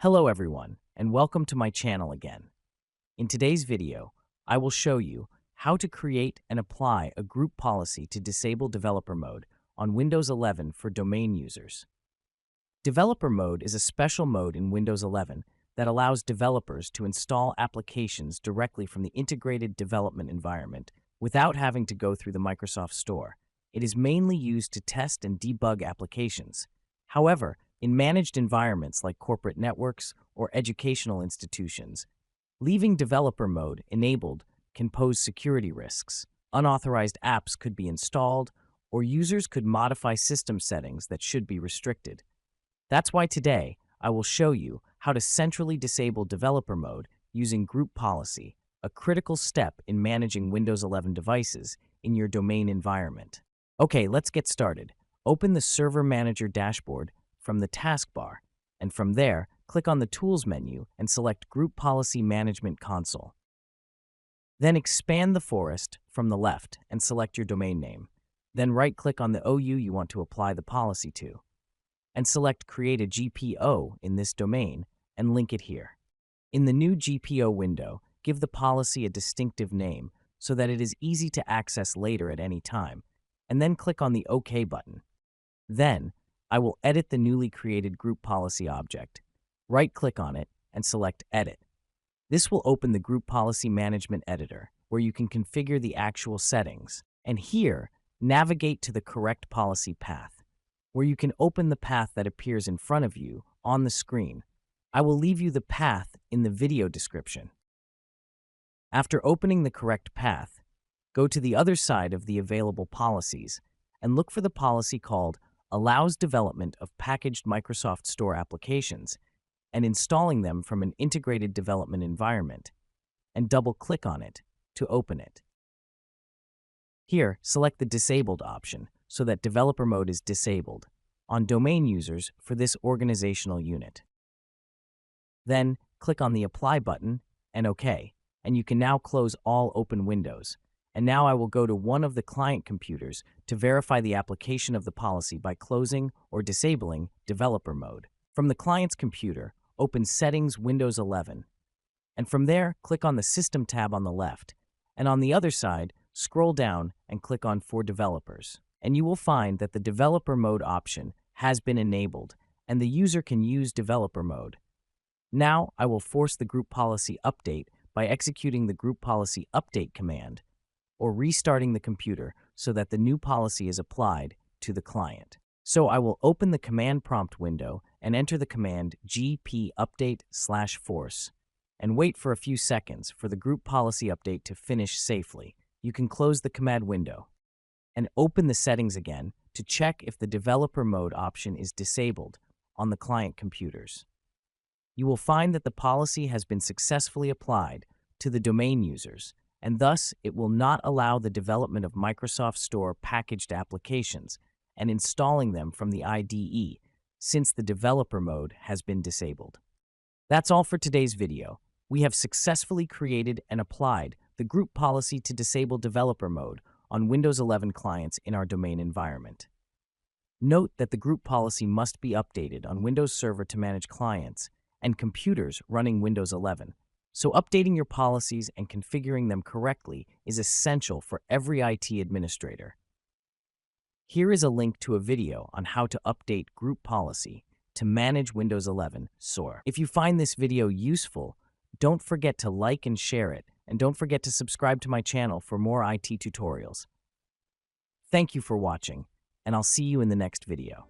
Hello everyone, and welcome to my channel again. In today's video, I will show you how to create and apply a group policy to disable developer mode on Windows 11 for domain users. Developer mode is a special mode in Windows 11 that allows developers to install applications directly from the integrated development environment without having to go through the Microsoft Store. It is mainly used to test and debug applications. However, in managed environments like corporate networks or educational institutions, leaving developer mode enabled can pose security risks. Unauthorized apps could be installed, or users could modify system settings that should be restricted. That's why today I will show you how to centrally disable developer mode using group policy, a critical step in managing Windows 11 devices in your domain environment. Okay, let's get started. Open the Server Manager dashboard from the taskbar, and from there, click on the Tools menu and select Group Policy Management Console. Then expand the forest from the left and select your domain name. Then right-click on the OU you want to apply the policy to, and select Create a GPO in this domain and link it here. In the new GPO window, give the policy a distinctive name so that it is easy to access later at any time, and then click on the OK button. Then, I will edit the newly created group policy object. Right-click on it and select Edit. This will open the Group Policy Management Editor, where you can configure the actual settings. And here, navigate to the correct policy path, where you can open the path that appears in front of you on the screen. I will leave you the path in the video description. After opening the correct path, go to the other side of the available policies and look for the policy called Allows Development of Packaged Microsoft Store Applications and installing them from an integrated development environment, and double-click on it to open it. Here, select the Disabled option so that developer mode is disabled on domain users for this organizational unit. Then, click on the Apply button and OK, and you can now close all open windows. And now I will go to one of the client computers to verify the application of the policy by closing or disabling developer mode. From the client's computer, open Settings Windows 11. And from there, click on the System tab on the left. And on the other side, scroll down and click on For Developers. And you will find that the developer mode option has been enabled, and the user can use developer mode. Now, I will force the group policy update by executing the group policy update command, or restarting the computer so that the new policy is applied to the client. So I will open the command prompt window and enter the command gp-update/force and wait for a few seconds for the group policy update to finish safely. You can close the command window and open the settings again to check if the developer mode option is disabled on the client computers. You will find that the policy has been successfully applied to the domain users, and thus it will not allow the development of Microsoft Store packaged applications and installing them from the IDE, since the developer mode has been disabled. That's all for today's video. We have successfully created and applied the group policy to disable developer mode on Windows 11 clients in our domain environment. Note that the group policy must be updated on Windows Server to manage clients and computers running Windows 11. So updating your policies and configuring them correctly is essential for every IT administrator. Here is a link to a video on how to update group policy to manage Windows 11 SOAR. If you find this video useful, don't forget to like and share it, and don't forget to subscribe to my channel for more IT tutorials. Thank you for watching, and I'll see you in the next video.